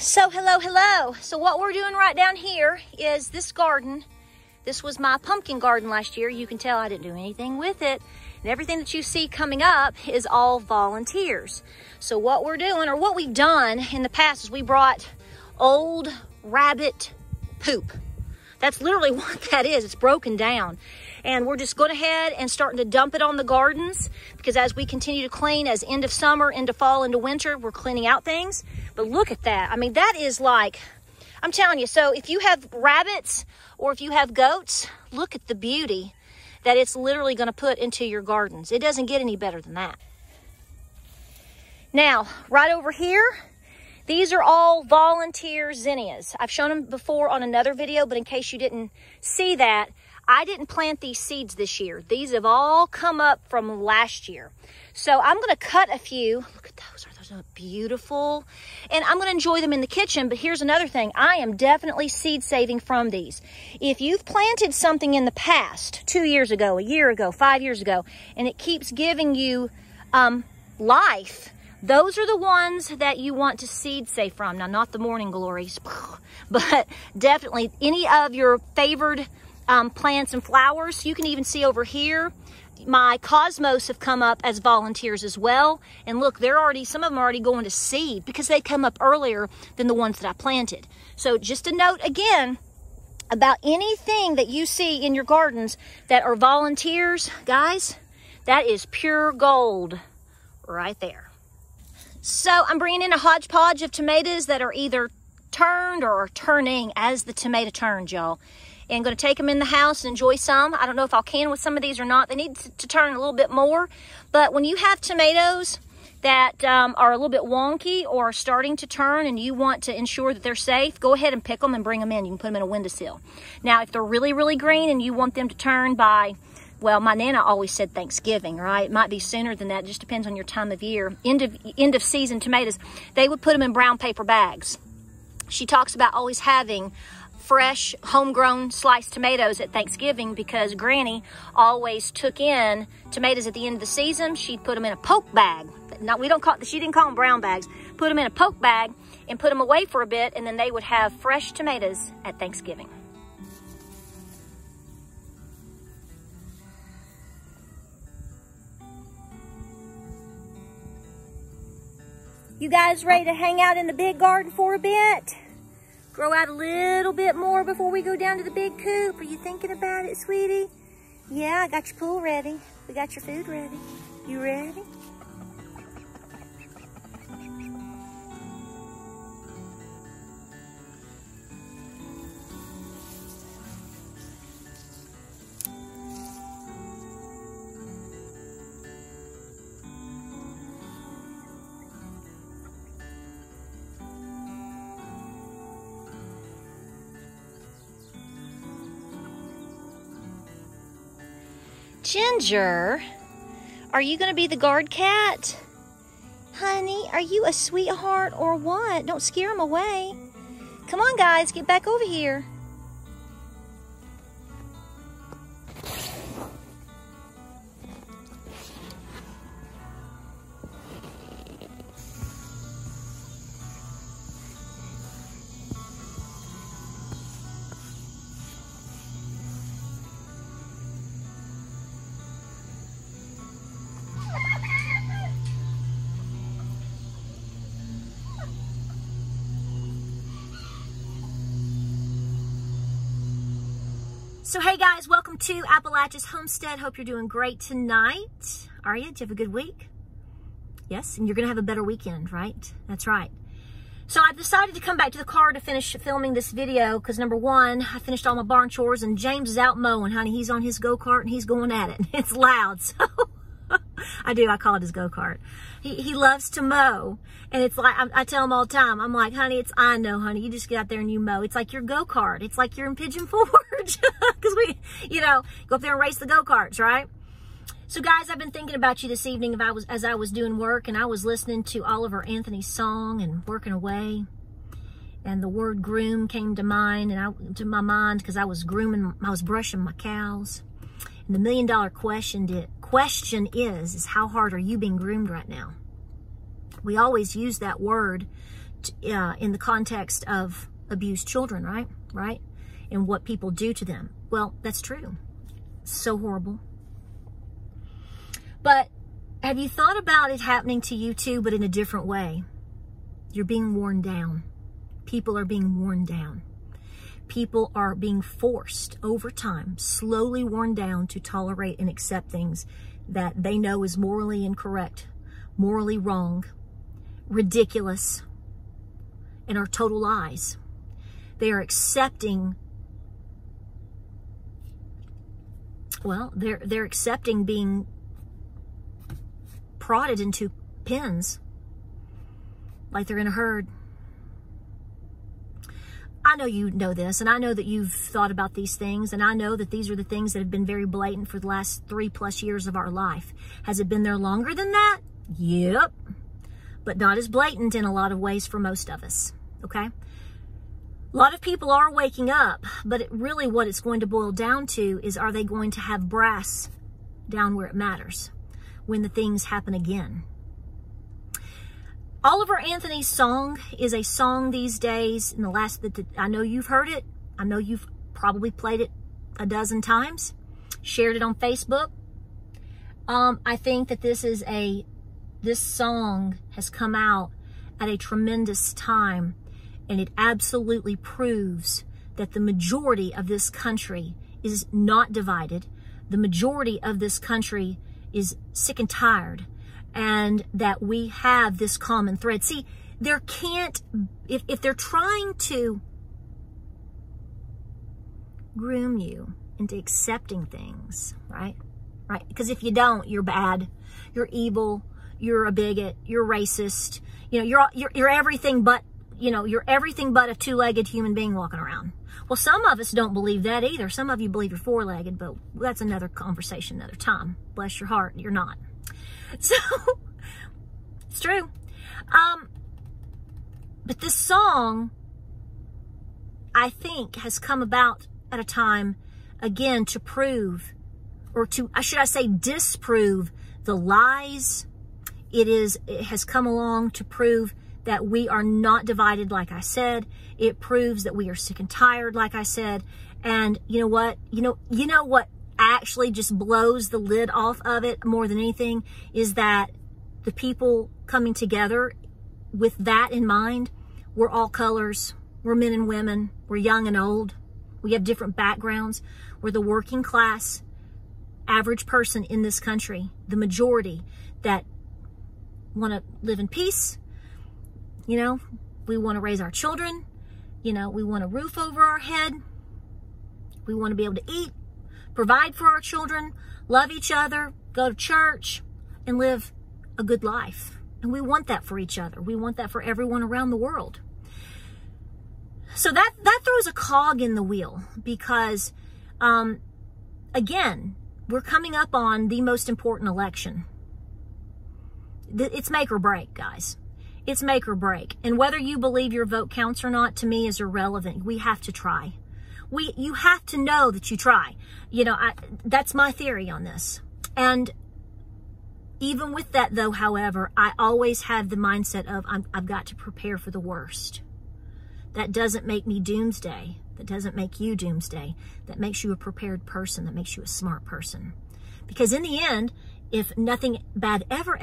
So hello. So what we're doing right down here is this garden. This was my pumpkin garden last year. You can tell I didn't do anything with it. And everything that you see coming up is all volunteers. So what we're doing, or what we've done in the past, is we brought old rabbit poop. That's literally what that is. It's broken down. And we're just going ahead and starting to dump it on the gardens, because as we continue to clean, as end of summer, into fall, into winter, we're cleaning out things. But look at that. I mean, that is like, I'm telling you, so if you have rabbits or if you have goats, look at the beauty that it's literally going to put into your gardens. It doesn't get any better than that. Now, right over here, these are all volunteer zinnias. I've shown them before on another video, but in case you didn't see that, I didn't plant these seeds this year. These have all come up from last year. So I'm going to cut a few. Look at those. Those are beautiful. And I'm going to enjoy them in the kitchen. But here's another thing. I am definitely seed saving from these. If you've planted something in the past, 2 years ago, a year ago, 5 years ago, and it keeps giving you life, those are the ones that you want to seed save from. Now, not the morning glories, but definitely any of your favored plants and flowers. You can even see over here, my cosmos have come up as volunteers as well. And look, they're already, some of them are already going to seed because they come up earlier than the ones that I planted. So just a note again about anything that you see in your gardens that are volunteers, guys, that is pure gold right there. So I'm bringing in a hodgepodge of tomatoes that are either turned or are turning as the tomato turns, y'all. And going to take them in the house and enjoy some. I don't know if I'll can with some of these or not. They need to turn a little bit more. But when you have tomatoes that are a little bit wonky or are starting to turn and you want to ensure that they're safe, go ahead and pick them and bring them in. You can put them in a windowsill. Now, if they're really, really green and you want them to turn by, well, my Nana always said Thanksgiving, right? It might be sooner than that. It just depends on your time of year. End of season tomatoes, they would put them in brown paper bags. She talks about always having fresh, homegrown sliced tomatoes at Thanksgiving because Granny always took in tomatoes at the end of the season. She'd put them in a poke bag. Now, she didn't call them brown bags. Put them in a poke bag and put them away for a bit, and then they would have fresh tomatoes at Thanksgiving. You guys ready to hang out in the big garden for a bit? Grow out a little bit more before we go down to the big coop. Are you thinking about it, sweetie? Yeah, I got your pool ready. We got your food ready. You ready? Ginger, are you going to be the guard cat? Honey, are you a sweetheart or what? Don't scare him away. Come on, guys, get back over here. So hey guys, welcome to Appalachia's Homestead. Hope you're doing great tonight. Are you? Did you have a good week? Yes, and you're gonna have a better weekend, right? That's right. So I decided to come back to the car to finish filming this video because number one, I finished all my barn chores and James is out mowing, honey. He's on his go-kart and he's going at it. It's loud, so I call it his go-kart. He loves to mow. And it's like, I tell him all the time, I'm like, honey, I know, honey, you just get out there and you mow. It's like your go-kart. It's like you're in Pigeon Forge. Because we, go up there and race the go-karts, right? So guys, I've been thinking about you this evening as I was doing work, and I was listening to Oliver Anthony's song and working away. And the word groom came to mind, to my mind, because I was brushing my cows. And the $1 million question is how hard are you being groomed right now? We always use that word just in the context of abused children, right? And what people do to them. Well, that's true. So horrible. But have you thought about it happening to you too, but in a different way? You're being worn down. People are being worn down. People are being forced over time, slowly worn down to tolerate and accept things that they know is morally incorrect, morally wrong, ridiculous, and are total lies. They are accepting, well, they're accepting being prodded into pins like they're in a herd. I know you know this, and I know that you've thought about these things, and I know that these are the things that have been very blatant for the last 3+ years of our life. Has it been there longer than that? Yep. But not as blatant in a lot of ways for most of us, okay? A lot of people are waking up, but really what it's going to boil down to is, are they going to have brass down where it matters when the things happen again? Oliver Anthony's song is a song these days. In the last, I know you've heard it. I know you've probably played it a dozen times, shared it on Facebook. I think that this song has come out at a tremendous time, and it absolutely proves that the majority of this country is not divided. The majority of this country is sick and tired, and that we have this common thread. See, there can't, if they're trying to groom you into accepting things, right? Because if you don't, you're bad, you're evil, you're a bigot, you're racist, you know, you're everything but, you know, you're everything but a two-legged human being walking around. Well, some of us don't believe that either. Some of you believe you're four-legged, but that's another conversation another time. Bless your heart, you're not. So, it's true. But this song, I think, has come about at a time, again, to prove, or to, should I say, disprove the lies. It has come along to prove that we are not divided, like I said. It proves that we are sick and tired, like I said. And you know what? You know what actually just blows the lid off of it more than anything is that the people coming together with that in mind, we're all colors, we're men and women, we're young and old, we have different backgrounds, we're the working class, average person in this country, the majority that want to live in peace. You know, we want to raise our children, you know, we want a roof over our head, we want to be able to eat, provide for our children, love each other, go to church, and live a good life. And we want that for each other. We want that for everyone around the world. So that throws a cog in the wheel because, again, we're coming up on the most important election. It's make or break, guys. It's make or break. And whether you believe your vote counts or not, to me, is irrelevant. We have to try. You have to know that you try. You know, that's my theory on this. And even with that, though, however, I always have the mindset of I've got to prepare for the worst. That doesn't make me doomsday. That doesn't make you doomsday. That makes you a prepared person. That makes you a smart person. Because in the end, if nothing bad ever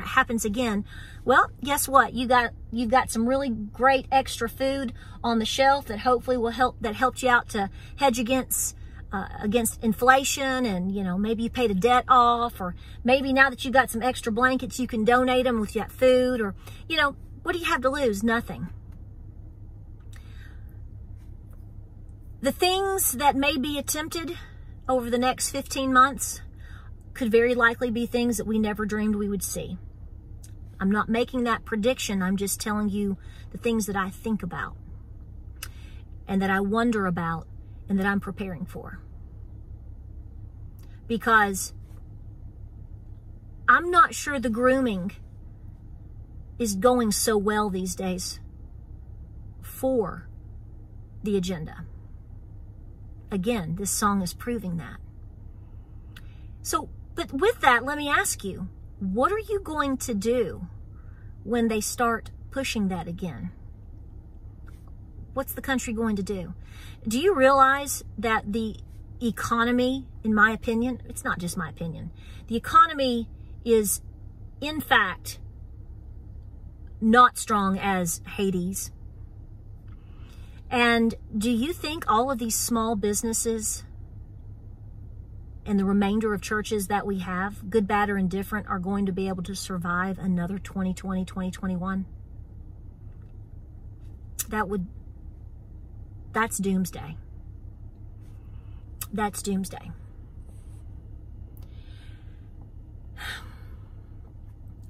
happens again, well, guess what? You've got some really great extra food on the shelf that hopefully will helped you out to hedge against inflation, and you know, maybe you paid a debt off, or maybe now that you've got some extra blankets, you can donate them with that food, or you know, what do you have to lose? Nothing. The things that may be attempted over the next 15 months could very likely be things that we never dreamed we would see. I'm not making that prediction. I'm just telling you the things that I think about and that I wonder about and that I'm preparing for. Because I'm not sure the grooming is going so well these days for the agenda. Again, this song is proving that. So, but with that, let me ask you, what are you going to do when they start pushing that again, what's the country going to do? Do you realize that the economy, in my opinion, it's not just my opinion, the economy is, in fact, not strong as Hades? And do you think all of these small businesses and the remainder of churches that we have, good, bad, or indifferent, are going to be able to survive another 2020, 2021? That's doomsday. That's doomsday.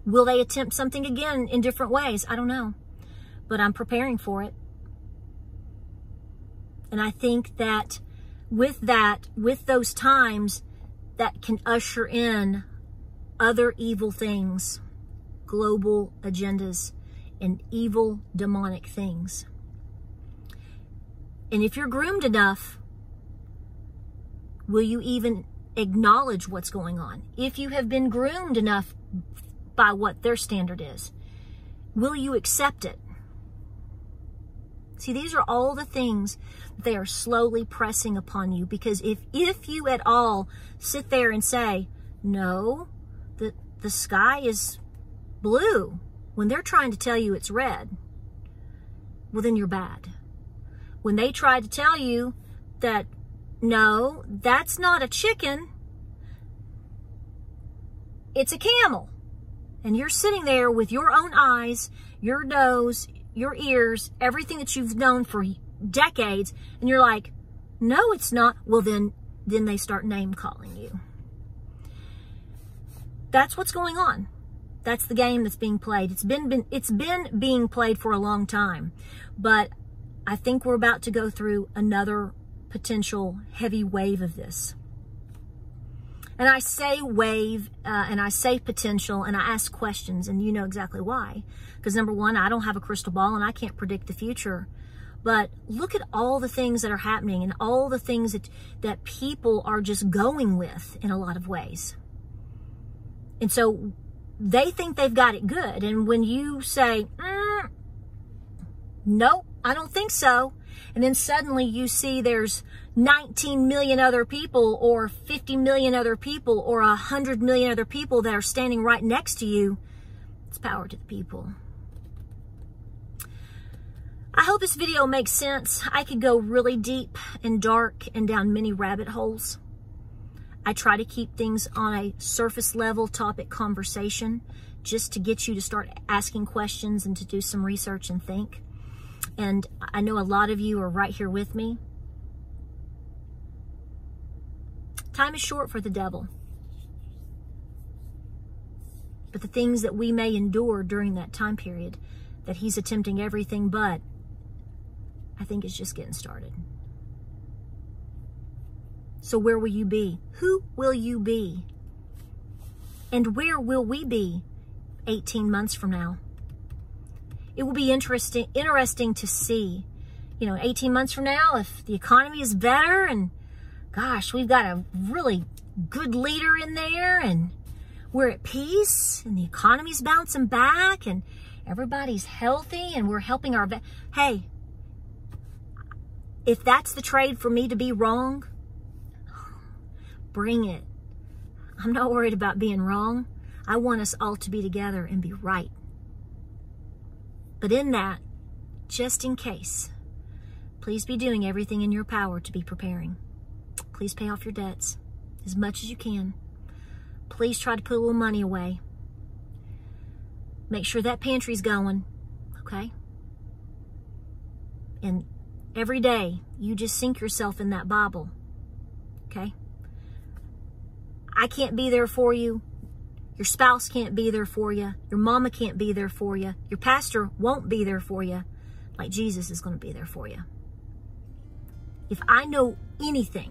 Will they attempt something again in different ways? I don't know, but I'm preparing for it. And I think that with those times, that can usher in other evil things, global agendas, and evil demonic things. And if you're groomed enough, will you even acknowledge what's going on? If you have been groomed enough by what their standard is, will you accept it? See, these are all the things they are slowly pressing upon you, because if you at all sit there and say, no, the sky is blue, when they're trying to tell you it's red, well, then you're bad. When they try to tell you that, no, that's not a chicken, it's a camel, and you're sitting there with your own eyes, your nose, your ears, everything that you've known for decades, and you're like, no, it's not. Well, then they start name calling you. That's what's going on. That's the game that's being played. It's been being played for a long time, but I think we're about to go through another potential heavy wave of this. And I say wave, and I say potential, and I ask questions, and you know exactly why. Because number one, I don't have a crystal ball, and I can't predict the future. But look at all the things that are happening, and all the things that people are just going with in a lot of ways. And so they think they've got it good. And when you say, nope, I don't think so, and then suddenly you see there's 19 million other people, or 50 million other people, or 100 million other people that are standing right next to you, it's power to the people. I hope this video makes sense. I could go really deep and dark and down many rabbit holes. I try to keep things on a surface level topic conversation, just to get you to start asking questions and to do some research and think. And I know a lot of you are right here with me. Time is short for the devil. But the things that we may endure during that time period, that he's attempting everything but, I think it's just getting started. So where will you be? Who will you be? And where will we be 18 months from now? It will be interesting to see, 18 months from now, if the economy is better and, gosh, we've got a really good leader in there and we're at peace and the economy's bouncing back and everybody's healthy and we're helping our... Hey, if that's the trade for me to be wrong, bring it. I'm not worried about being wrong. I want us all to be together and be right. But in that, just in case, please be doing everything in your power to be preparing. Please pay off your debts as much as you can. Please try to put a little money away. Make sure that pantry's going, okay? And every day, you just sink yourself in that Bible, okay? I can't be there for you. Your spouse can't be there for you. Your mama can't be there for you. Your pastor won't be there for you like Jesus is going to be there for you. If I know anything,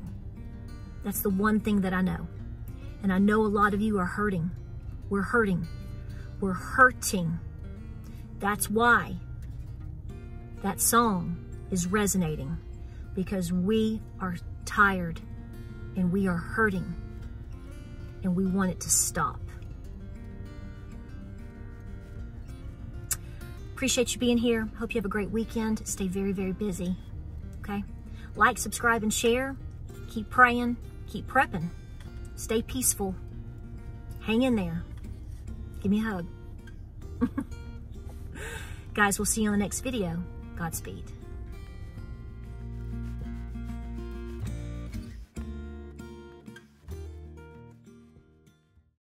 that's the one thing that I know. And I know a lot of you are hurting. We're hurting. We're hurting. That's why that song is resonating, because we are tired and we are hurting and we want it to stop. Appreciate you being here. Hope you have a great weekend. Stay very, very busy, okay? Like, subscribe, and share. Keep praying. Keep prepping. Stay peaceful. Hang in there. Give me a hug. Guys, we'll see you on the next video. Godspeed.